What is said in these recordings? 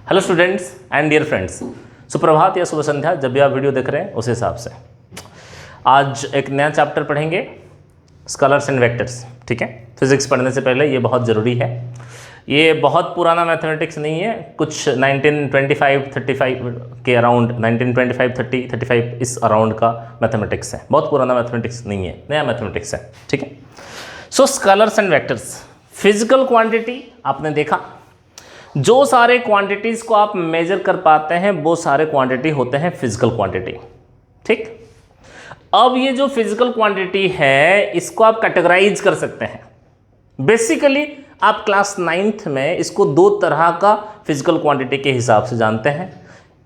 Hello students and dear friends, सुप्रभात या शुभ संध्या, जब भी आप वीडियो देख रहे हैं उस हिसाब से आज एक नया चैप्टर पढ़ेंगे, स्केलर्स एंड वेक्टर्स। ठीक है, फिजिक्स पढ़ने से पहले ये बहुत ज़रूरी है। ये बहुत पुराना मैथमेटिक्स नहीं है, कुछ 1925-35 के अराउंड, 1925-30-35 इस अराउंड का मैथमेटिक्स है। बहुत पुराना मैथमेटिक्स नहीं है, नया मैथमेटिक्स है। ठीक है, so scalars and vectors, physical quantity आपने देखा, जो सारे क्वांटिटीज़ को आप मेजर कर पाते हैं वो सारे क्वांटिटी होते हैं फिजिकल क्वांटिटी। ठीक, अब ये जो फिजिकल क्वांटिटी है इसको आप कैटेगराइज कर सकते हैं। बेसिकली आप क्लास 9th में इसको दो तरह का फिजिकल क्वांटिटी के हिसाब से जानते हैं,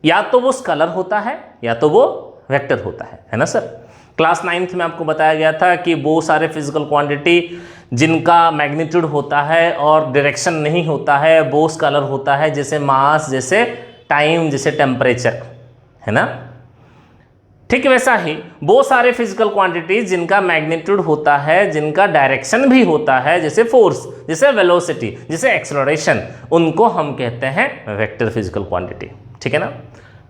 या तो वो स्केलर होता है या तो वो वेक्टर होता है ना सर। क्लास 9th में आपको बताया गया था कि वो सारे फिजिकल क्वांटिटी जिनका मैग्नीट्यूड होता है और डायरेक्शन नहीं होता है वो स्केलर होता है, जैसे मास, जैसे टाइम, जैसे टेम्परेचर, है ना। ठीक वैसा ही वो सारे फिजिकल क्वांटिटीज जिनका मैग्नीट्यूड होता है, जिनका डायरेक्शन भी होता है, जैसे फोर्स, जैसे वेलोसिटी, जैसे एक्सेलरेशन, उनको हम कहते हैं वेक्टर फिजिकल क्वांटिटी। ठीक है ना,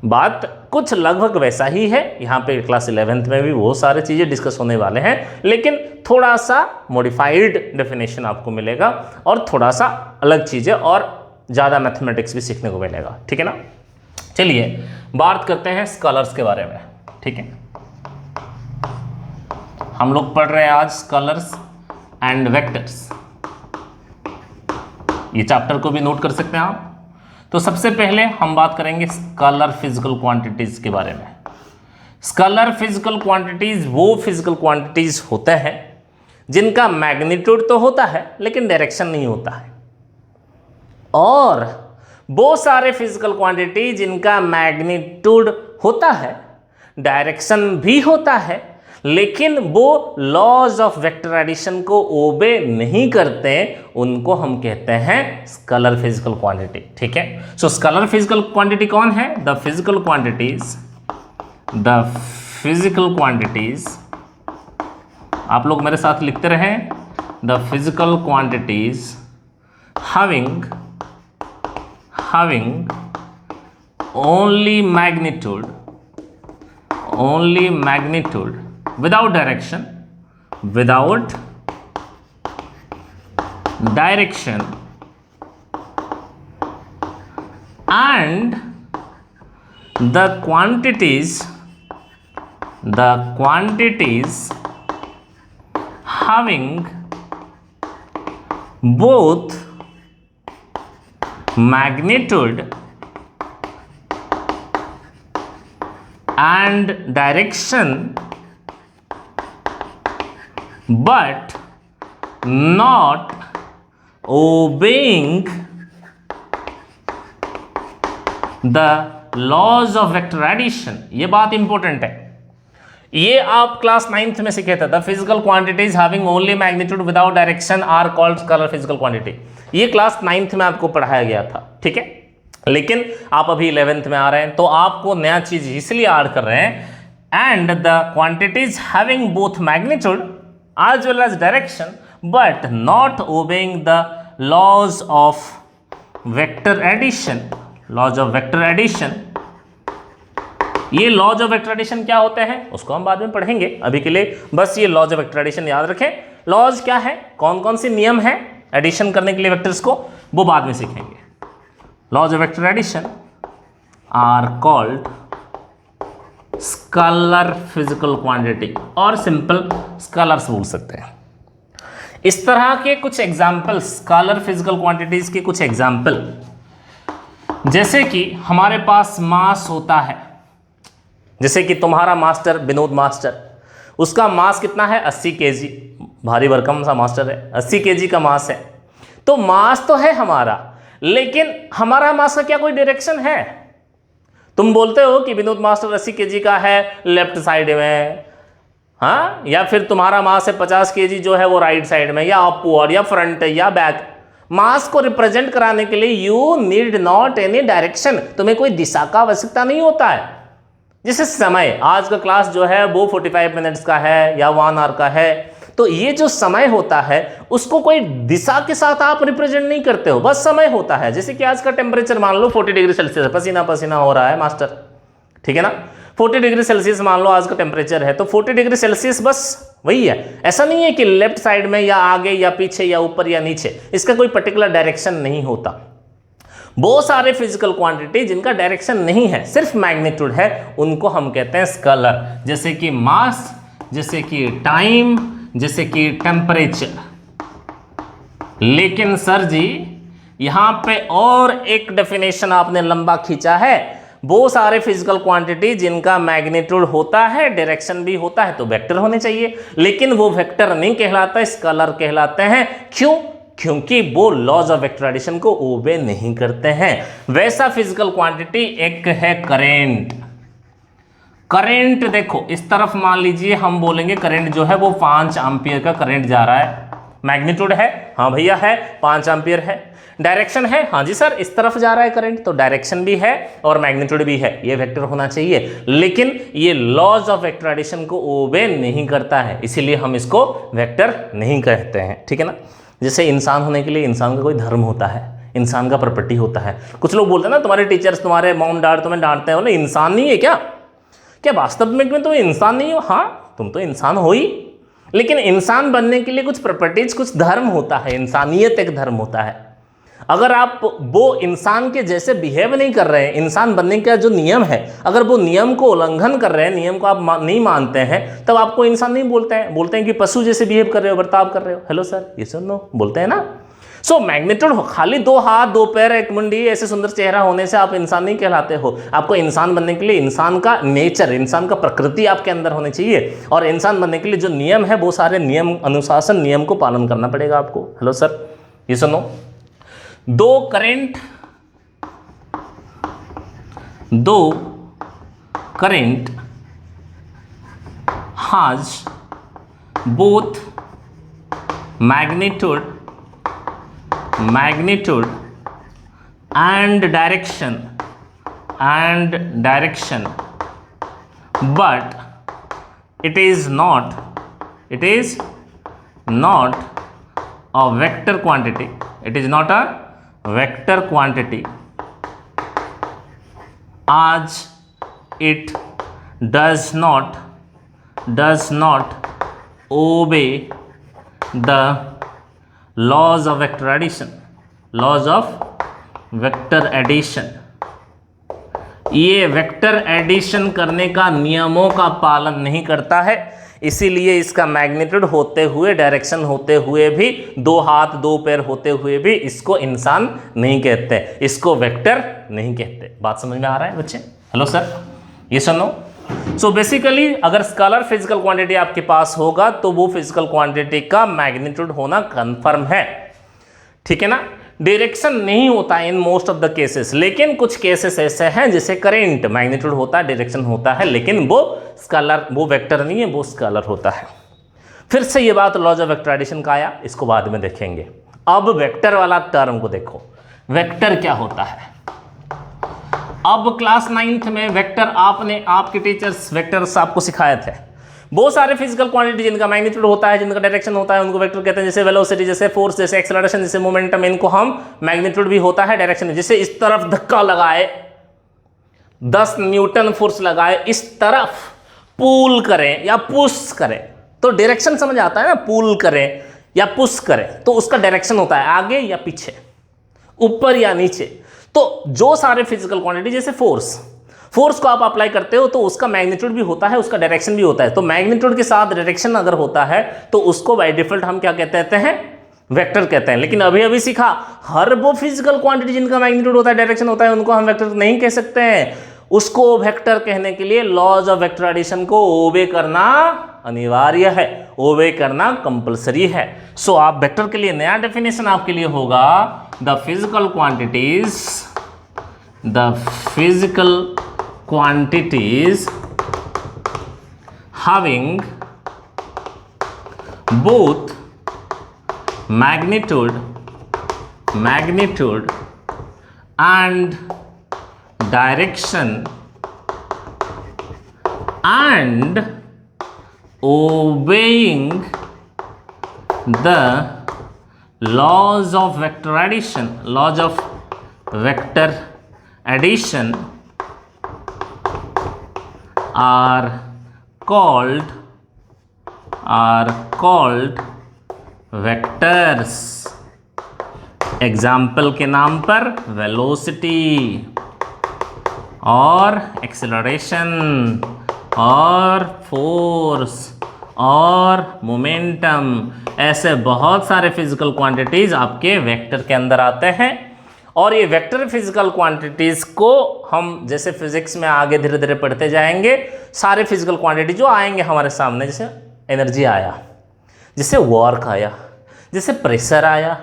बात कुछ लगभग वैसा ही है। यहाँ पे क्लास 11th में भी वो सारी चीज़ें डिस्कस होने वाले हैं, लेकिन थोड़ा सा मॉडिफाइड डेफिनेशन आपको मिलेगा और थोड़ा सा अलग चीज़ें और ज़्यादा मैथमेटिक्स भी सीखने को मिलेगा। ठीक है ना, चलिए बात करते हैं स्केलर्स के बारे में। ठीक है, हम लोग पढ़ रहे हैं आज स्केलर्स एंड वेक्टर्स। ये चैप्टर को भी नोट कर सकते हैं आप। तो सबसे पहले हम बात करेंगे स्केलर फिजिकल क्वांटिटीज के बारे में। स्केलर फिजिकल क्वांटिटीज वो फिजिकल क्वांटिटीज होते हैं जिनका मैग्नीट्यूड तो होता है लेकिन डायरेक्शन नहीं होता है, और वो सारे फिजिकल क्वांटिटी जिनका मैग्नीट्यूड होता है, डायरेक्शन भी होता है, लेकिन वो लॉज ऑफ वेक्टर एडिशन को ओबे नहीं करते, उनको हम कहते हैं स्केलर फिजिकल क्वांटिटी। ठीक है, सो स्केलर फिजिकल क्वांटिटी कौन है? द फिजिकल क्वांटिटीज, आप लोग मेरे साथ लिखते रहें, the physical quantities having only magnitude without direction and the quantities having both magnitude and direction but not obeying the laws of vector addition। ये बात इंपॉर्टेंट है, ये आप क्लास 9th में सीखे थे। The physical quantities having only magnitude without direction are called scalar physical quantity. ये class 9th में आपको पढ़ाया गया था। ठीक है, लेकिन आप अभी 11th में आ रहे हैं तो आपको नया चीज इसलिए ऐड कर रहे हैं, and the quantities having both magnitude as well as direction but not obeying the laws of vector addition। ये लॉज ऑफ वेक्टर एडिशन क्या होते हैं उसको हम बाद में पढ़ेंगे, अभी के लिए बस ये लॉज ऑफ वेक्टर एडिशन याद रखें। लॉज क्या है, कौन कौन से नियम है एडिशन करने के लिए वेक्टर्स को, वो बाद में सीखेंगे। Laws of vector addition are called scalar physical quantity, और सिंपल स्केलर्स बोल सकते हैं। इस तरह के कुछ एग्जाम्पल, स्केलर फिजिकल क्वांटिटीज के कुछ एग्जाम्पल, जैसे कि हमारे पास मास होता है, जैसे कि तुम्हारा मास्टर विनोद मास्टर, उसका मास कितना है? 80 kg, भारी भरकम सा मास्टर है, 80 kg का मास है। तो मास तो है हमारा, लेकिन हमारा मास का क्या कोई डायरेक्शन है? तुम बोलते हो कि विनोद मास्टर 80 kg का है लेफ्ट साइड में, हाँ, या फिर तुम्हारा मास है 50 kg जो है वो राइट साइड में, या अपवर्ड, या फ्रंट, या बैक। मास को रिप्रेजेंट कराने के लिए you need not any direction, तुम्हें कोई दिशा का आवश्यकता नहीं होता है। जैसे समय, आज का क्लास जो है वो 45 मिनट्स का है या 1 आवर का है, तो ये जो समय होता है उसको कोई दिशा के साथ आप रिप्रेजेंट नहीं करते हो, बस समय होता है। जैसे कि आज का टेम्परेचर मान लो 40 डिग्री सेल्सियस है, पसीना पसीना हो रहा है मास्टर, ठीक है ना, 40 डिग्री सेल्सियस मान लो आज का टेम्परेचर है, तो 40 डिग्री सेल्सियस बस वही है। ऐसा नहीं है कि लेफ्ट साइड में या आगे या पीछे या ऊपर या नीचे, इसका कोई पर्टिकुलर डायरेक्शन नहीं होता। बहुत सारे फिजिकल क्वांटिटी जिनका डायरेक्शन नहीं है, सिर्फ मैग्नीट्यूड है, उनको हम कहते हैं स्केलर, जैसे कि मास, जैसे कि टाइम, जैसे कि टेम्परेचर। लेकिन सर जी यहां पे और एक डेफिनेशन आपने लंबा खींचा है, बहुत सारे फिजिकल क्वांटिटी जिनका मैग्नीट्यूड होता है, डायरेक्शन भी होता है, तो वेक्टर होने चाहिए, लेकिन वो वेक्टर नहीं कहलाता, स्केलर कहलाते हैं। क्यों? क्योंकि वो लॉज ऑफ वेक्टर एडिशन को ओबे नहीं करते हैं। वैसा फिजिकल क्वांटिटी एक है करेंट। करंट देखो इस तरफ मान लीजिए हम बोलेंगे करंट जो है वो 5 एम्पियर का करंट जा रहा है, मैग्नीट्यूड है, हाँ भैया है, 5 एम्पियर है। डायरेक्शन है, हाँ जी सर इस तरफ जा रहा है करंट, तो डायरेक्शन भी है और मैग्नीट्यूड भी है, ये वेक्टर होना चाहिए। लेकिन ये लॉज ऑफ वेक्टर एडिशन को ओबे नहीं करता है, इसीलिए हम इसको वेक्टर नहीं कहते हैं, ठीक है ना। जैसे इंसान होने के लिए इंसान का कोई धर्म होता है, इंसान का प्रॉपर्टी होता है। कुछ लोग बोलते हैं ना तुम्हारे टीचर्स, तुम्हारे मॉम डैड तुम्हें डांटते हैं, बोले इंसान नहीं है क्या वास्तव में तुम इंसान नहीं हो? हाँ तुम तो इंसान हो ही, लेकिन इंसान बनने के लिए कुछ प्रॉपर्टीज, कुछ धर्म होता है, इंसानियत एक धर्म होता है। अगर आप वो इंसान के जैसे बिहेव नहीं कर रहे हैं, इंसान बनने का जो नियम है, अगर वो नियम को उल्लंघन कर रहे हैं, नियम को आप नहीं मानते हैं, तब आपको इंसान नहीं बोलते हैं, बोलते हैं कि पशु जैसे बिहेव कर रहे हो, बर्ताव कर रहे हो। हेलो सर, ये सुन लो, बोलते हैं ना। सो मैग्नीट्यूड खाली 2 हाथ 2 पैर 1 मुंडी ऐसे सुंदर चेहरा होने से आप इंसान नहीं कहलाते हो। आपको इंसान बनने के लिए इंसान का नेचर, इंसान का प्रकृति आपके अंदर होनी चाहिए, और इंसान बनने के लिए जो नियम है वो सारे नियम, अनुशासन, नियम को पालन करना पड़ेगा आपको। हेलो सर, ये सुनो, 2 current has both magnitude and direction, but it is not a vector quantity. It is not a vector quantity, as it does not obey the laws of vector addition. ये vector addition करने का नियमों का पालन नहीं करता है, इसीलिए इसका मैग्नीट्यूड होते हुए, डायरेक्शन होते हुए भी, 2 हाथ 2 पैर होते हुए भी इसको इंसान नहीं कहते, इसको वेक्टर नहीं कहते। बात समझ में आ रहा है बच्चे? हेलो सर, ये सुनो। सो बेसिकली अगर स्केलर फिजिकल क्वांटिटी आपके पास होगा तो वो फिजिकल क्वांटिटी का मैग्नीट्यूड होना कंफर्म है, ठीक है ना। डायरेक्शन नहीं होता in most of the cases, लेकिन कुछ केसेस ऐसे हैं जैसे करंट, मैग्नीट्यूड होता है, डायरेक्शन होता है, लेकिन वो स्केलर, वो वेक्टर नहीं है, वो स्केलर होता है। फिर से ये बात लॉज ऑफ वेक्टर एडिशन का आया, इसको बाद में देखेंगे। अब वेक्टर वाला टर्म को देखो, वेक्टर क्या होता है। अब क्लास 9th में वेक्टर आपके टीचर्स वेक्टर्स आपको सिखाए थे। बहुत सारे फिजिकल क्वांटिटी जिनका मैग्नीट्यूड होता है, जिनका डायरेक्शन होता है, उनको वेक्टर कहते हैं। जैसे वेलोसिटी, जैसे फोर्स, जैसे एक्सेलरेशन, जैसे मोमेंटम, इनको हम मैग्नीट्यूड भी होता है, डायरेक्शन। जैसे इस तरफ धक्का लगाए, 10 न्यूटन फोर्स लगाए, इस तरफ पुल करें या पुश करें, तो डायरेक्शन समझ आता है ना, पुल करें या पुश करें, तो उसका डायरेक्शन होता है आगे या पीछे, ऊपर या नीचे। तो जो सारे फिजिकल क्वांटिटी, जैसे फोर्स को आप अप्लाई करते हो तो उसका मैग्नीट्यूड भी होता है, उसका डायरेक्शन भी होता है। तो मैग्नीट्यूड के साथ डायरेक्शन अगर होता है तो उसको बाय डिफॉल्ट हम क्या कहते हैं? वेक्टर कहते हैं। लेकिन अभी सीखा, हर वो फिजिकल क्वांटिटी जिनका मैग्नीट्यूड होता है, डायरेक्शन होता है, उनको हम वेक्टर नहीं कह सकते हैं। उसको वेक्टर कहने के लिए लॉज ऑफ वेक्टर एडिशन को ओबे करना अनिवार्य है, ओबे करना कंपलसरी है। सो आप वेक्टर के लिए नया डेफिनेशन आपके लिए होगा, the physical quantities having both magnitude and direction and obeying the laws of vector addition, laws of vector addition are called vectors. Example के नाम पर वेलोसिटी और एक्सेलरेशन और फोर्स और मोमेंटम, ऐसे बहुत सारे फिजिकल क्वांटिटीज आपके वेक्टर के अंदर आते हैं। और ये वेक्टर फिजिकल क्वांटिटीज को हम जैसे फिजिक्स में आगे धीरे धीरे पढ़ते जाएंगे, सारे फिजिकल क्वांटिटी जो आएंगे हमारे सामने, जैसे एनर्जी आया, जैसे वर्क आया, जैसे प्रेशर आया,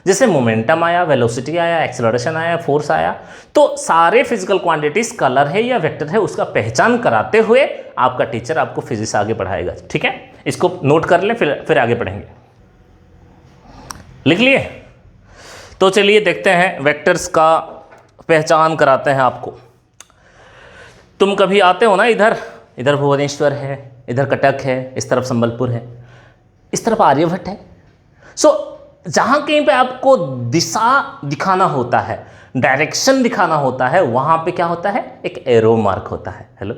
जैसे मोमेंटम आया, वेलोसिटी आया, एक्सेलरेशन आया, फोर्स आया, तो सारे फिजिकल क्वांटिटीज कलर है या वेक्टर है उसका पहचान कराते हुए आपका टीचर आपको फिजिक्स आगे पढ़ाएगा। ठीक है, इसको नोट कर लें, फिर आगे पढ़ेंगे। लिख लिए? तो चलिए देखते हैं, वेक्टर्स का पहचान कराते हैं आपको। तुम कभी आते हो ना, इधर भुवनेश्वर है, इधर कटक है, इस तरफ संबलपुर है, इस तरफ आर्यभट्ट है। जहां कहीं पे आपको दिशा दिखाना होता है, डायरेक्शन दिखाना होता है, वहां पे क्या होता है? एक एरो मार्क होता है। हेलो,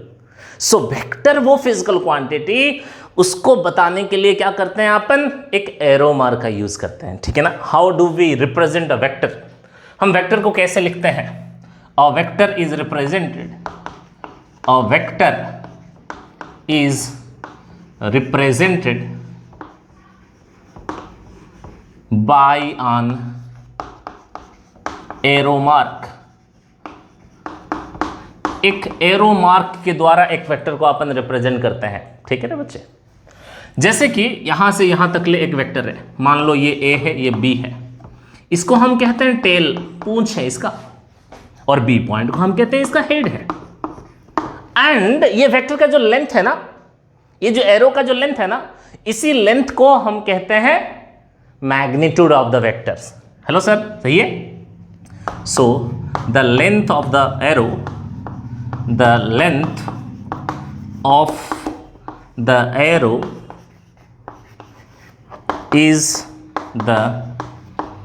वेक्टर वो फिजिकल क्वांटिटी, उसको बताने के लिए क्या करते हैं अपन? एक एरो मार्क का यूज करते हैं। ठीक है ना? How do we represent a vector? हम वेक्टर को कैसे लिखते हैं? A vector is represented, a vector is represented by an arrow mark. एक एरो मार्क के द्वारा एक वेक्टर को अपन रिप्रेजेंट करते हैं। ठीक है ना बच्चे? जैसे कि यहां से यहां तक ले एक वेक्टर है, मान लो ये ए है, ये बी है, इसको हम कहते हैं टेल, पूंछ है इसका, और बी पॉइंट को हम कहते हैं इसका हेड है। एंड ये वेक्टर का जो लेंथ है ना, ये जो एरो का जो लेंथ है ना, इसी लेंथ को हम कहते हैं magnitude of the vectors. Hello sir, सही है? So the length of the arrow, the length of the arrow is the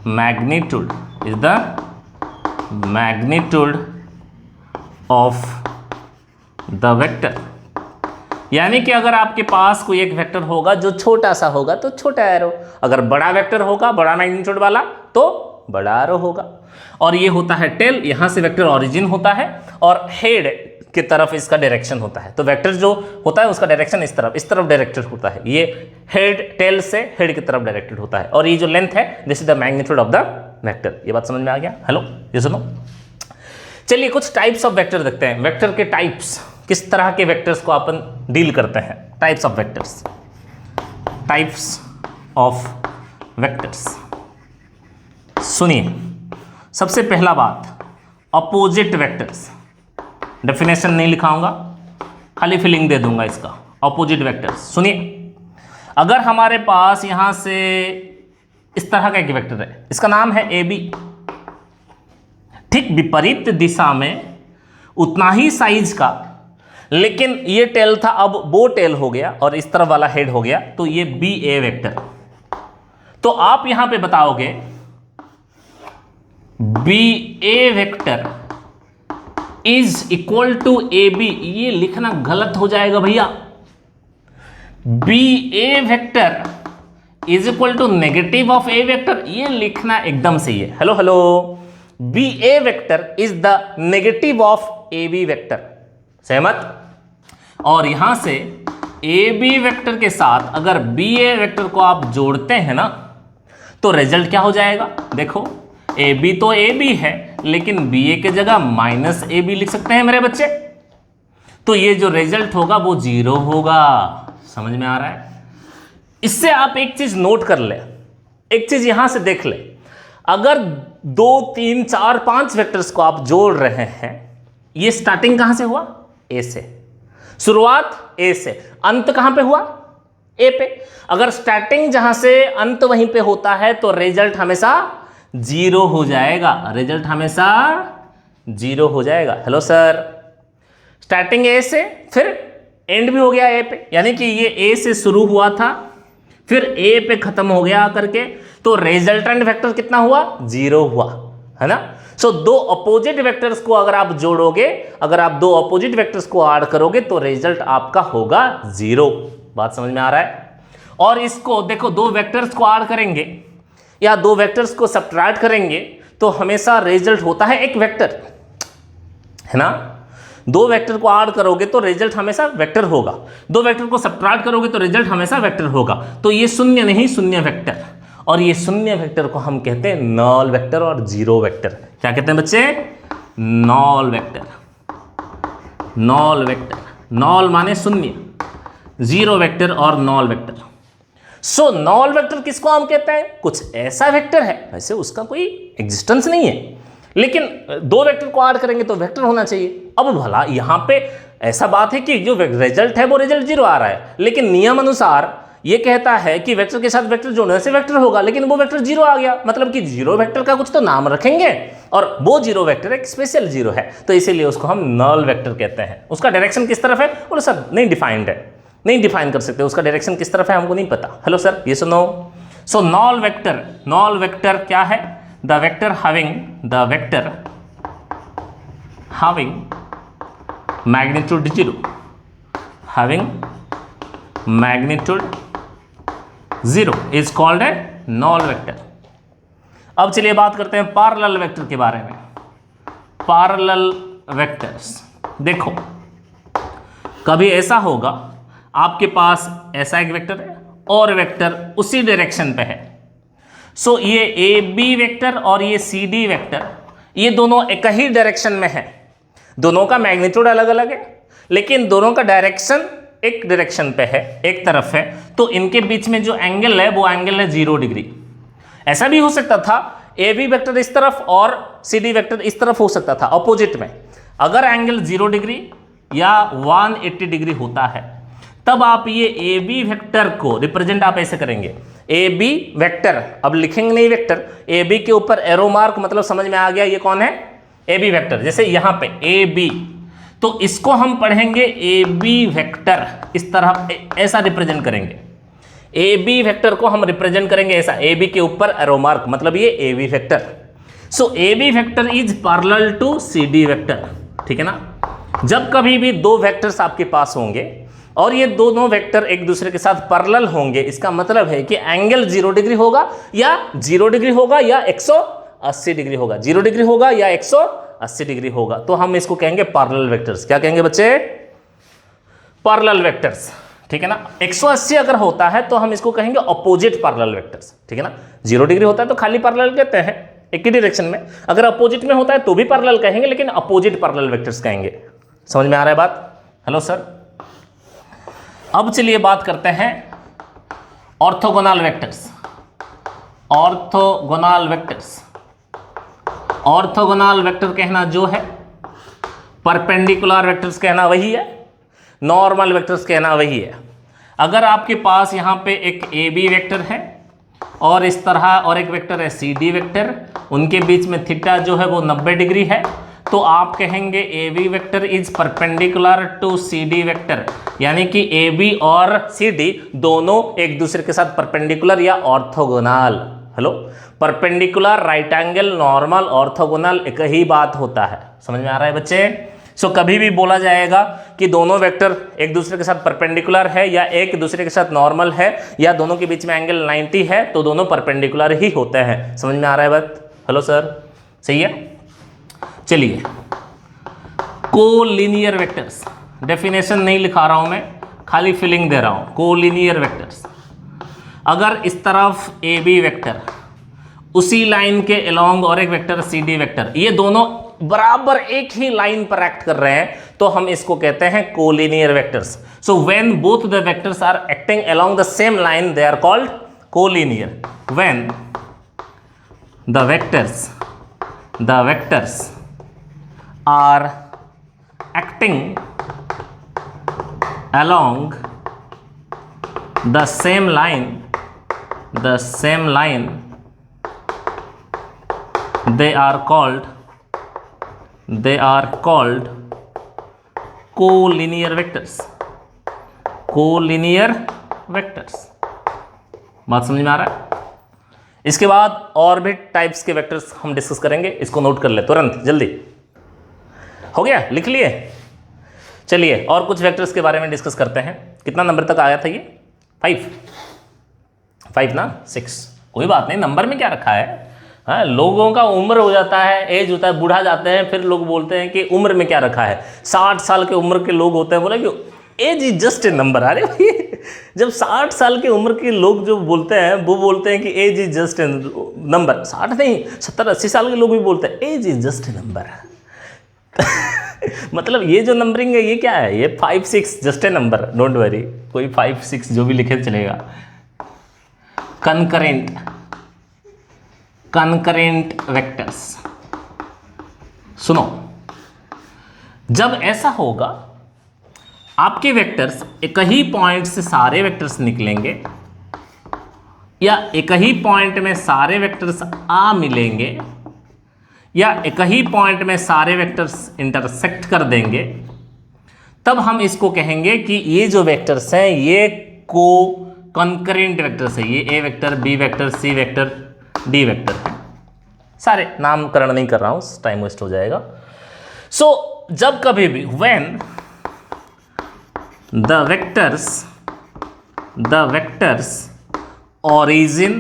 magnitude of the vector। यानी कि अगर आपके पास कोई एक वेक्टर होगा जो छोटा सा होगा तो छोटा एरो, अगर बड़ा वेक्टर होगा बड़ा मैग्नीट्यूड वाला तो बड़ा एरो होगा। और ये होता है टेल, यहां से वेक्टर ओरिजिन होता है और हेड की तरफ इसका डायरेक्शन होता है। तो वेक्टर जो होता है उसका डायरेक्शन इस तरफ डायरेक्टेड होता है। ये हेड, टेल से हेड की तरफ डायरेक्टेड होता है। और ये जो लेंथ है this is the magnitude of the vector. ये बात समझ में आ गया? हेलो, ये सुनो। चलिए कुछ टाइप्स ऑफ वेक्टर देखते हैं। वेक्टर के टाइप्स, किस तरह के वेक्टर्स को अपन डील करते हैं। Types of vectors, types of vectors. सुनिए, सबसे पहला बात, अपोजिट वेक्टर्स। डेफिनेशन नहीं लिखाऊंगा, खाली फिलिंग दे दूंगा इसका। अपोजिट वेक्टर्स, सुनिए, अगर हमारे पास यहां से इस तरह का एक वेक्टर है, इसका नाम है ए बी, ठीक विपरीत दिशा में उतना ही साइज का, लेकिन ये टेल था अब वो टेल हो गया और इस तरफ वाला हेड हो गया, तो ये बी ए वेक्टर। तो आप यहां पे बताओगे B A vector is equal to A B. ये लिखना गलत हो जाएगा भैया। B A vector is equal to negative of A vector, ये लिखना एकदम सही है। Hello hello, B A vector is the negative of A B vector. सहमत? और यहां से ए बी वेक्टर के साथ अगर बी ए वेक्टर को आप जोड़ते हैं ना, तो रिजल्ट क्या हो जाएगा? देखो, ए बी तो ए बी है, लेकिन बी ए के जगह माइनस ए बी लिख सकते हैं मेरे बच्चे। तो ये जो रिजल्ट होगा वो 0 होगा। समझ में आ रहा है? इससे आप एक चीज नोट कर ले, एक चीज यहां से देख ले, अगर 2 3 4 5 वेक्टर्स को आप जोड़ रहे हैं, ये स्टार्टिंग कहां से हुआ? ए से। शुरुआत ए से, अंत कहां पे हुआ? ए पे। अगर स्टार्टिंग जहां से अंत वहीं पे होता है तो रिजल्ट हमेशा 0 हो जाएगा। रिजल्ट हमेशा 0 हो जाएगा। हेलो सर, स्टार्टिंग ए से, फिर एंड भी हो गया ए पे, यानी कि ये ए से शुरू हुआ था, फिर ए पे खत्म हो गया करके, तो रिजल्टेंट वेक्टर कितना हुआ? 0 हुआ, है ना। सो दो अपोजिट वेक्टर्स को अगर आप जोड़ोगे, अगर आप दो अपोजिट वेक्टर्स को ऐड करोगे तो रिजल्ट आपका होगा 0। बात समझ में आ रहा है? और इसको देखो, दो वेक्टर्स को ऐड करेंगे या दो वेक्टर्स को सब्ट्रैक्ट करेंगे तो हमेशा रिजल्ट होता है एक वेक्टर, है ना। दो वेक्टर को ऐड करोगे तो रिजल्ट हमेशा वेक्टर होगा, दो वेक्टर को सब्ट्रैक्ट करोगे तो रिजल्ट हमेशा वेक्टर होगा। तो ये शून्य नहीं, शून्य वेक्टर, और ये शून्य वेक्टर को हम कहते हैं नल वेक्टर और जीरो वेक्टर। क्या कहते हैं बच्चे? Null vector. नल वेक्टर, नल माने शून्य, जीरो वेक्टर और नल वेक्टर। सो नल वेक्टर किसको हम कहते हैं? कुछ ऐसा वेक्टर है, वैसे उसका कोई एग्जिस्टेंस नहीं है, लेकिन दो वेक्टर को ऐड करेंगे तो वेक्टर होना चाहिए। अब भला यहां पे ऐसा बात है कि जो रिजल्ट है वो रिजल्ट 0 आ रहा है, लेकिन नियम अनुसार ये कहता है कि वेक्टर के साथ वेक्टर जोड़ने से वेक्टर होगा, लेकिन वो वेक्टर 0 आ गया, मतलब कि जीरो वेक्टर का कुछ तो नाम रखेंगे, और वो जीरो वेक्टर एक स्पेशल जीरो है, तो इसीलिए उसको हम नल वेक्टर कहते हैं। उसका डायरेक्शन किस तरफ है? बोलो सर नहीं डिफाइंड है, नहीं डिफाइन कर सकते, उसका डायरेक्शन किस तरफ है हमको नहीं पता। हेलो सर, ये सुनो। सो नल वेक्टर, नल वेक्टर क्या है? The vector having magnitude 0, having magnitude 0 is called a null vector। अब चलिए बात करते हैं पैरेलल वेक्टर के बारे में। पैरेलल वेक्टर्स, देखो कभी ऐसा होगा आपके पास ऐसा एक वेक्टर है और वेक्टर उसी डायरेक्शन पे है। सो ये ए बी वेक्टर और ये सी डी वेक्टर, ये दोनों एक ही डायरेक्शन में है, दोनों का मैग्नीट्यूड अलग अलग है, लेकिन दोनों का डायरेक्शन एक डायरेक्शन पे है, एक तरफ है, तो इनके बीच में जो एंगल है वो एंगल है 0 डिग्री। ऐसा भी हो सकता था ए बी वेक्टर इस तरफ और सी डी वेक्टर इस तरफ हो सकता था अपोजिट में। अगर एंगल 0 डिग्री या 180 डिग्री होता है तब आप ये ए बी वेक्टर को रिप्रेजेंट आप ऐसे करेंगे, ए बी वेक्टर, अब लिखेंगे नहीं वेक्टर, ए बी के ऊपर एरो मार्क, मतलब समझ में आ गया ये कौन है? A B vector. जैसे यहां पे ए बी, तो इसको हम पढ़ेंगे ए बी वेक्टर, इस तरह ऐसा रिप्रेजेंट करेंगे। ए बी वेक्टर को हम रिप्रेजेंट करेंगे ऐसा, ए बी के ऊपर एरो मार्क, मतलब ये A B vector. So A B vector is parallel to C D vector, ठीक है ना। जब कभी भी दो वेक्टर्स आपके पास होंगे और ये दोनों वेक्टर एक दूसरे के साथ पैरेलल होंगे, इसका मतलब है कि एंगल 0 डिग्री होगा या 0 डिग्री होगा या 180 डिग्री होगा, 0 डिग्री होगा या 180 डिग्री होगा, तो हम इसको कहेंगे पैरेलल वेक्टर्स। क्या कहेंगे बच्चे? पैरेलल वेक्टर्स, ठीक है ना। 180 अगर होता है तो हम इसको कहेंगे अपोजिट पैरेलल वेक्टर्स, ठीक है ना। 0 डिग्री होता है तो खाली पैरेलल कहते हैं, एक ही डायरेक्शन में। अगर अपोजिट में होता है तो भी पैरेलल कहेंगे, लेकिन अपोजिट पैरेलल वेक्टर्स कहेंगे। समझ में आ रहा है बात? Hello sir. अब चलिए बात करते हैं orthogonal vectors. Orthogonal vectors, orthogonal vector कहना जो है, परपेंडिकुलर वेक्टर्स कहना वही है, नॉर्मल वेक्टर्स कहना वही है। अगर आपके पास यहाँ पे एक ए बी वेक्टर है और इस तरह और एक वेक्टर है सी डी वेक्टर, उनके बीच में थीटा जो है वो 90 डिग्री है, तो आप कहेंगे A B vector is perpendicular to C D vector, यानी कि ए बी और सी डी दोनों एक दूसरे के साथ परपेंडिकुलर या orthogonal. Hello, perpendicular, right angle, normal, orthogonal एक ही बात होता है। समझ में आ रहा है बच्चे? सो कभी भी बोला जाएगा कि दोनों वेक्टर एक दूसरे के साथ परपेंडिकुलर है या एक दूसरे के साथ नॉर्मल है या दोनों के बीच में एंगल 90 है, तो दोनों परपेंडिकुलर ही होते हैं। समझ में आ रहा है बात? हेलो सर, सही है। चलिए, कोलिनियर वेक्टर्स, डेफिनेशन नहीं लिखा रहा हूं मैं, खाली फिलिंग दे रहा हूं। कोलिनियर वेक्टर्स, अगर इस तरफ ए बी वेक्टर उसी लाइन के अलोंग और एक वेक्टर सी डी वेक्टर, ये दोनों बराबर एक ही लाइन पर एक्ट कर रहे हैं, तो हम इसको कहते हैं collinear vectors. So when both the vectors are acting along the same line they are called collinear. When the vectors are acting along the same line they are called collinear vectors। collinear vectors, बात समझ में आ रहा है? इसके बाद और भी types के वेक्टर्स हम डिस्कस करेंगे, इसको नोट कर ले तुरंत, जल्दी। हो गया, लिख लिए? चलिए और कुछ वेक्टर्स के बारे में डिस्कस करते हैं। कितना नंबर तक आया था ये? 5 ना 6, कोई बात नहीं, नंबर में क्या रखा है। हाँ, लोगों का उम्र हो जाता है, एज होता है, बूढ़ा जाते हैं, फिर लोग बोलते हैं कि उम्र में क्या रखा है। 60 साल के उम्र के लोग होते हैं, बोले कि age is just a number. अरे भाई, जब 60 साल की उम्र के लोग जो बोलते हैं वो बोलते हैं कि age is just a number, 60 नहीं 70-80 साल के लोग भी बोलते हैं age is just a number. मतलब ये जो नंबरिंग है ये क्या है? ये 5-6 just a number, don't worry, कोई 5-6 जो भी लिखे चलेगा। कंकरेंट वेक्टर्स, सुनो, जब ऐसा होगा आपके वेक्टर्स एक ही पॉइंट से सारे वेक्टर्स निकलेंगे या एक ही पॉइंट में सारे वेक्टर्स आ मिलेंगे या एक ही पॉइंट में सारे वेक्टर्स इंटरसेक्ट कर देंगे, तब हम इसको कहेंगे कि ये जो वेक्टर्स हैं ये को कंकरेंट वेक्टर्स है। ये ए vector, B vector, C vector, D vector है। सारे नामकरण नहीं कर रहा हूं, टाइम वेस्ट हो जाएगा। सो जब कभी भी व्हेन द वेक्टर्स origin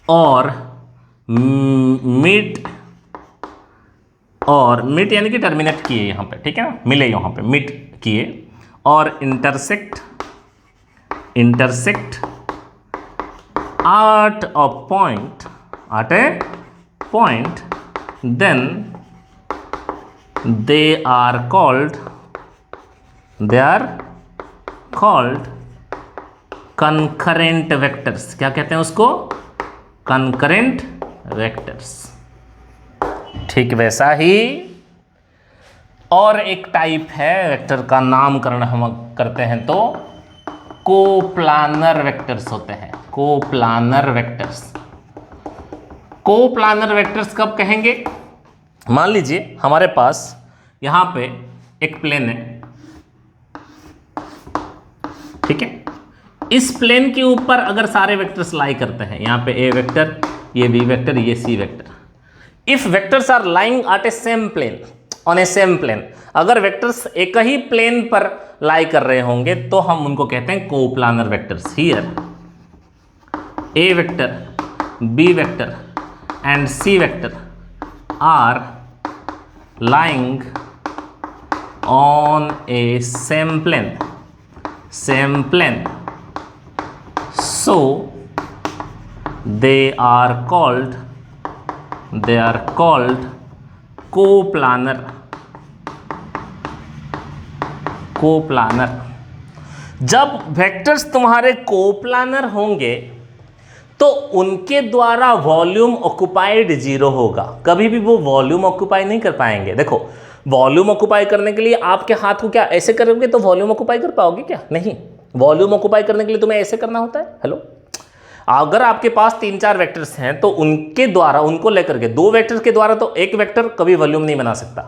और मिड यानी कि टर्मिनेट किए यहाँ पे, ठीक है ना, मिले यहाँ पे, मिड किए और intersect at a point, then they are called concurrent vectors। क्या कहते हैं उसको? concurrent vectors। ठीक वैसा ही और एक टाइप है वेक्टर का नामकरण हम करते हैं तो कोप्लानर वेक्टर्स होते हैं। कोप्लानर वेक्टर्स कब कहेंगे? मान लीजिए हमारे पास यहां पे एक प्लेन है, ठीक है, इस प्लेन के ऊपर अगर सारे वेक्टर्स लाई करते हैं, यहां पे ए वेक्टर, ये बी वेक्टर, ये C vector, if vectors are lying at a same plane, on a same plane, अगर वेक्टर्स एक ही प्लेन पर लाई कर रहे होंगे तो हम उनको कहते हैं coplanar vectors. Here A vector, B vector and C vector are lying on a same plane, so they are called coplanar. जब वेक्टर्स तुम्हारे कोप्लानर होंगे तो उनके द्वारा वॉल्यूम ऑक्युपाइड 0 होगा। कभी भी वो वॉल्यूम ऑक्युपाई नहीं कर पाएंगे। देखो, वॉल्यूम ऑक्युपाई करने के लिए आपके हाथ को क्या ऐसे करोगे तो वॉल्यूम ऑक्युपाई कर पाओगे क्या? नहीं, वॉल्यूम ऑक्युपाई करने के लिए तुम्हें ऐसे करना होता है। हेलो, अगर आपके पास 3-4 वेक्टर्स हैं तो उनके द्वारा, उनको लेकर के, 2 वेक्टर्स के द्वारा तो एक वेक्टर कभी वॉल्यूम नहीं बना सकता,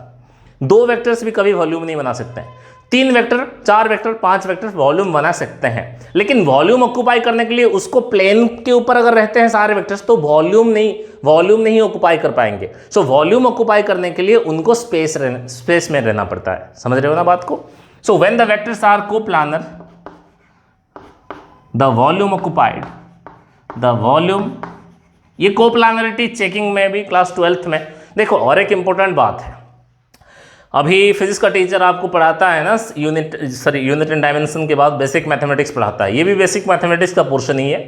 2 वेक्टर्स भी कभी वॉल्यूम नहीं बना सकते हैं, 3 वेक्टर, 4 वेक्टर, 5 वेक्टर वॉल्यूम बना सकते हैं। लेकिन वॉल्यूम ऑक्युपाई करने के लिए उसको प्लेन के ऊपर अगर रहते हैं सारे वेक्टर्स तो वॉल्यूम नहीं ऑक्युपाई कर पाएंगे। सो वॉल्यूम ऑक्युपाई करने के लिए उनको स्पेस में रहना पड़ता है। समझ रहे हो ना बात को? So when the vectors are coplanar, the volume occupied, ये कोप्लानरिटी चेकिंग में भी क्लास 12th में देखो। और एक इंपॉर्टेंट बात है, अभी फिजिक्स का टीचर आपको पढ़ाता है ना यूनिट एंड डायमेंशन के बाद बेसिक मैथमेटिक्स पढ़ाता है। ये भी बेसिक मैथमेटिक्स का पोर्शन ही है।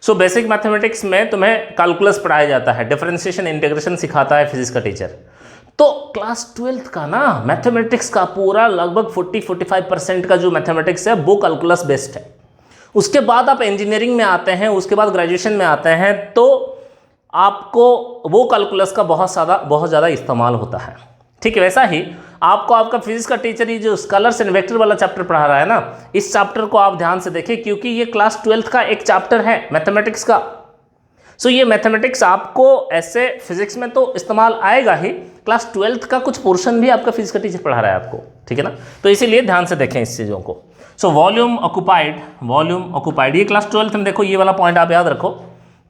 सो बेसिक मैथमेटिक्स में तुम्हें कैलकुलस पढ़ाया जाता है, डिफरेंशिएशन, इंटीग्रेशन सिखाता है फिजिक्स का टीचर। तो क्लास 12th का ना मैथमेटिक्स का पूरा लगभग 40-45% का जो मैथमेटिक्स है वो कैलकुलस बेस्ड है। उसके बाद आप इंजीनियरिंग में आते हैं, उसके बाद ग्रेजुएशन में आते हैं तो आपको वो कैलकुलस का बहुत ज़्यादा इस्तेमाल होता है। ठीक है, वैसा ही आपको आपका फिजिक्स का टीचर ही जो स्केलर्स एंड वेक्टर वाला चैप्टर पढ़ा रहा है ना, इस चैप्टर को आप ध्यान से देखें क्योंकि ये क्लास 12th का एक चैप्टर है मैथमेटिक्स का। सो ये मैथमेटिक्स आपको ऐसे फिजिक्स में तो इस्तेमाल आएगा ही, क्लास 12th का कुछ पोर्शन भी आपका फिजिक्स का टीचर पढ़ा रहा है आपको। ठीक है ना, तो इसीलिए ध्यान से देखें इस चीज़ों को। सो वॉल्यूम ऑक्युपाइड, ये क्लास 12th में देखो, ये वाला पॉइंट आप याद रखो,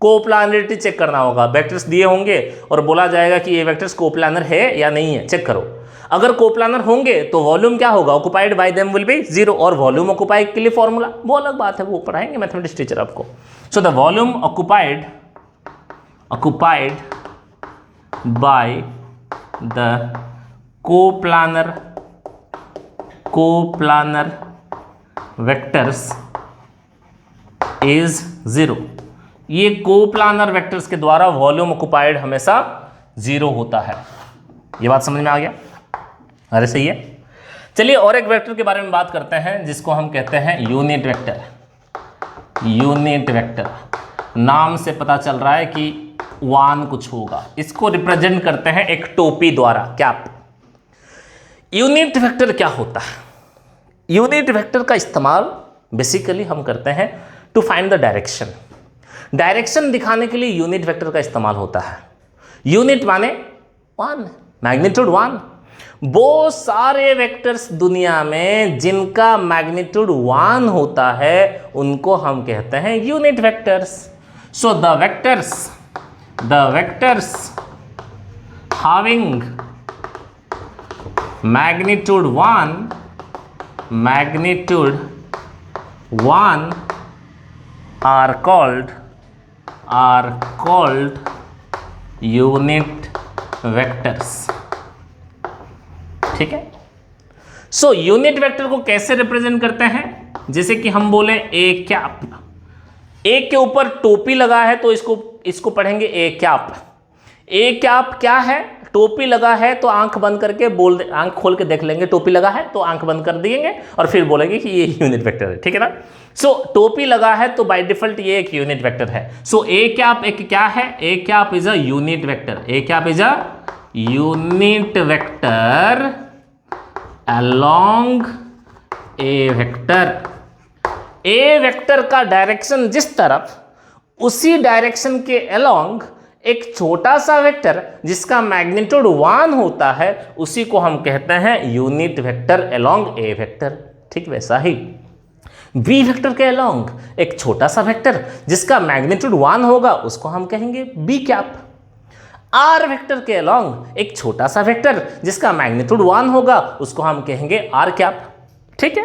कोप्लानरिटी चेक करना होगा। वेक्टर्स दिए होंगे और बोला जाएगा कि ये वेक्टर्स कोप्लानर है या नहीं है, चेक करो। अगर कोप्लानर होंगे तो वॉल्यूम क्या होगा, occupied by them will be 0, और वॉल्यूम ऑक्युपाइड के लिए फॉर्मूला वो अलग बात है, वो पढ़ाएंगे मैथमेटिक्स टीचर आपको। So the volume occupied by the coplanar vectors is 0। ये कोप्लानर वेक्टर्स के द्वारा वॉल्यूम ऑक्युपाइड हमेशा 0 होता है। ये बात समझ में आ गया? अरे सही है। चलिए और एक वेक्टर के बारे में बात करते हैं जिसको हम कहते हैं यूनिट वेक्टर। यूनिट वेक्टर नाम से पता चल रहा है कि वान कुछ होगा। इसको रिप्रेजेंट करते हैं एक टोपी द्वारा, कैप। यूनिट वेक्टर क्या होता है? यूनिट वेक्टर का इस्तेमाल बेसिकली हम करते हैं to find the direction. Direction दिखाने के लिए यूनिट वेक्टर का इस्तेमाल होता है। यूनिट माने 1, मैग्नीट्यूड 1। वो सारे वेक्टर्स दुनिया में जिनका मैग्नीट्यूड 1 होता है उनको हम कहते हैं unit vectors. So the vectors having magnitude 1 are called unit vectors। ठीक है। सो यूनिट वेक्टर को कैसे रिप्रेजेंट करते हैं? जैसे कि हम बोले ए कैप, ए के ऊपर टोपी लगा है तो इसको पढ़ेंगे ए कैप। ए कैप क्या है? टोपी लगा है तो आंख बंद करके आंख खोल के देख लेंगे, टोपी लगा है तो आंख बंद कर देंगे और फिर बोलेंगे कि ये यूनिट वेक्टर है। ठीक है ना? सो टोपी लगा है तो बाय डिफॉल्ट ये एक यूनिट वेक्टर है। सो ए कैप एक क्या है? A cap is a unit vector. A cap is a unit vector along a vector. A vector का डायरेक्शन जिस तरफ, उसी डायरेक्शन के along एक छोटा सा वेक्टर जिसका मैग्नीट्यूड 1 होता है, उसी को हम कहते हैं unit vector along a vector. ठीक वैसा ही बी वेक्टर के along एक छोटा सा वेक्टर जिसका मैग्नीट्यूड 1 होगा, उसको हम कहेंगे बी कैप। आर वेक्टर के अलॉन्ग एक छोटा सा वेक्टर जिसका मैग्नीट्यूड 1 होगा, उसको हम कहेंगे आर कैप। ठीक है।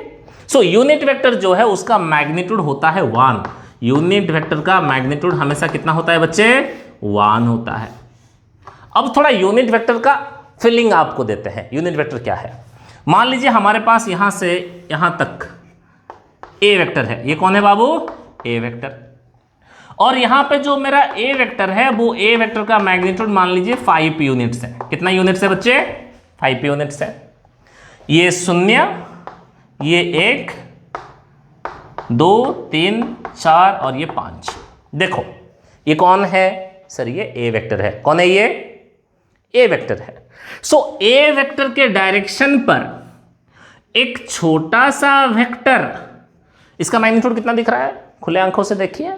सो यूनिट वेक्टर जो है उसका मैग्नीट्यूड होता है 1। यूनिट वेक्टर का मैग्नीट्यूड हमेशा कितना होता है बच्चे? 1 होता है। अब थोड़ा यूनिट वेक्टर का फीलिंग आपको देते हैं। यूनिट वेक्टर क्या है? मान लीजिए हमारे पास यहां से यहां तक ए वेक्टर है। ये कौन है बाबू? ए वेक्टर। और यहां पे जो मेरा ए वेक्टर है वो ए वेक्टर का मैग्नीट्यूड मान लीजिए 5 यूनिट्स है। कितना यूनिट्स है बच्चे? 5 यूनिट्स है। ये 0, ये 1, 2, 3, 4 और ये 5। देखो ये कौन है सर? ये ए वेक्टर है। कौन है ये? ए वेक्टर है। सो ए वेक्टर के डायरेक्शन पर एक छोटा सा वेक्टर, इसका मैग्नीट्यूड कितना दिख रहा है? खुले आंखों से देखिए।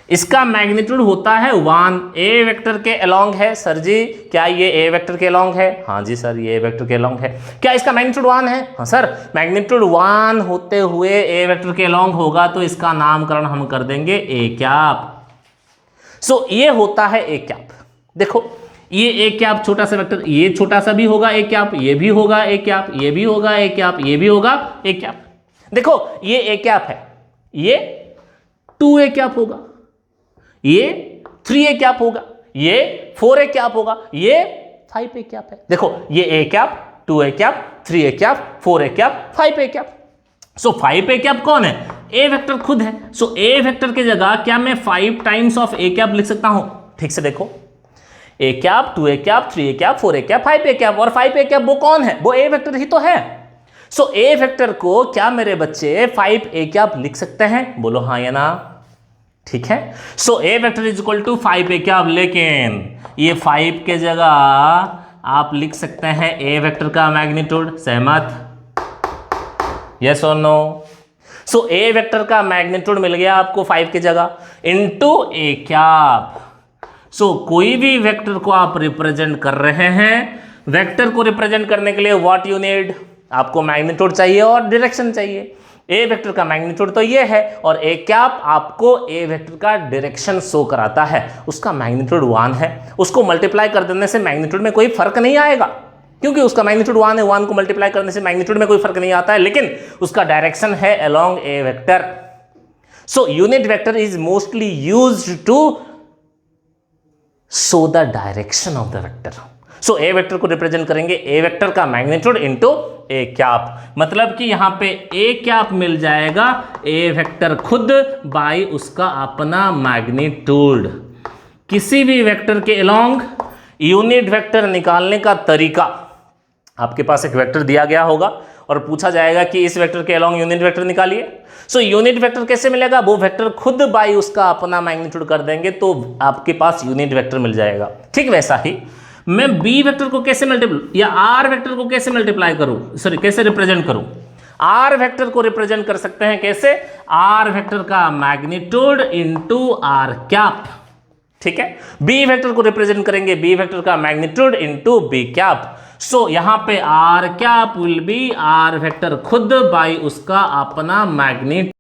इसका मैग्नीट्यूड होता है 1। ए वेक्टर के अलॉन्ग है। सर जी क्या ये ए वेक्टर के अलॉन्ग है? हाँ जी सर ये ए वेक्टर के अलॉन्ग है। क्या इसका मैग्नीट्यूड 1 है? हाँ सर मैग्नीट्यूड 1 होते हुए ए वेक्टर के अलॉन्ग होगा तो इसका नामकरण हम कर देंगे ए कैप। सो ये होता है ए कैप। देखो ये ए कैप छोटा सा वेक्टर, ये छोटा सा भी होगा ए कैप, ये भी होगा ए कैप, ये भी होगा ए कैप, ये भी होगा ए कैप। देखो ये ए कैप है, ये 2 ए कैप होगा, ये 3 ए कैप होगा, ये 4 ए कैप होगा, ये 5 ए कैप है। देखो ये A cap, 2 A cap, 3 A cap, 4 A cap, 5 A cap. So 5 A cap कौन है? ए वेक्टर खुद है। सो ए वेक्टर की जगह क्या मैं 5 टाइम्स ऑफ ए कैप लिख सकता हूं? ठीक से देखो, A cap, 2 A cap, 3 A cap, 4 A cap, 5 A cap. और 5 ए कैप वो कौन है? वो ए वेक्टर ही तो है। सो ए वेक्टर को क्या मेरे बच्चे 5 ए कैप लिख सकते हैं? बोलो हाँ या ना। ठीक है। So A vector is equal to 5 A cap, लेकिन ये 5 के जगह आप लिख सकते हैं ए वेक्टर का मैग्नीट्यूड। सहमत? यस और नो? सो ए वेक्टर का मैग्नीट्यूड मिल गया आपको 5 की जगह इनटू ए कैप। सो कोई भी वेक्टर को आप रिप्रेजेंट कर रहे हैं, वेक्टर को रिप्रेजेंट करने के लिए व्हाट यू नीड? आपको मैग्नीट्यूड चाहिए और डायरेक्शन चाहिए। ए वेक्टर का मैग्नीट्यूड तो ये है और ए कैप आपको ए वेक्टर का डायरेक्शन शो कराता है, उसका मैग्नीट्यूड 1 है। उसको मल्टीप्लाई कर देने से मैग्नीट्यूड में कोई फर्क नहीं आएगा, क्योंकि उसका मैग्नीट्यूड 1 है, 1 को मल्टीप्लाई करने से मैग्नीट्यूड में कोई फर्क नहीं आता है, लेकिन उसका डायरेक्शन है along A vector. So unit vector is mostly used to show the direction of the vector. So A vector को रिप्रेजेंट करेंगे ए वेक्टर का मैग्नीट्यूड इनटू ए कैप, मतलब कि यहां पे ए कैप मिल जाएगा ए वेक्टर खुद बाय उसका अपना मैग्नीट्यूड। किसी भी वेक्टर के अलोंग यूनिट वेक्टर निकालने का तरीका, आपके पास एक वेक्टर दिया गया होगा और पूछा जाएगा कि इस वेक्टर के अलोंग यूनिट वेक्टर निकालिए। सो यूनिट वेक्टर कैसे मिलेगा, वो वेक्टर खुद बाय उसका अपना मैग्नीट्यूड कर देंगे तो आपके पास यूनिट वेक्टर मिल जाएगा। ठीक वैसा ही मैं बी वेक्टर को कैसे मल्टीप्लाई या आर वेक्टर को कैसे मल्टीप्लाई करूं, सॉरी कैसे रिप्रेजेंट करूं। आर वेक्टर को रिप्रेजेंट कर सकते हैं कैसे, आर वेक्टर का मैग्नीट्यूड इनटू आर कैप। ठीक है, बी वेक्टर को रिप्रेजेंट करेंगे बी वेक्टर का magnitude into B cap. So यहां पे R cap will be R vector खुद बाय उसका अपना मैग्नीट्यूड।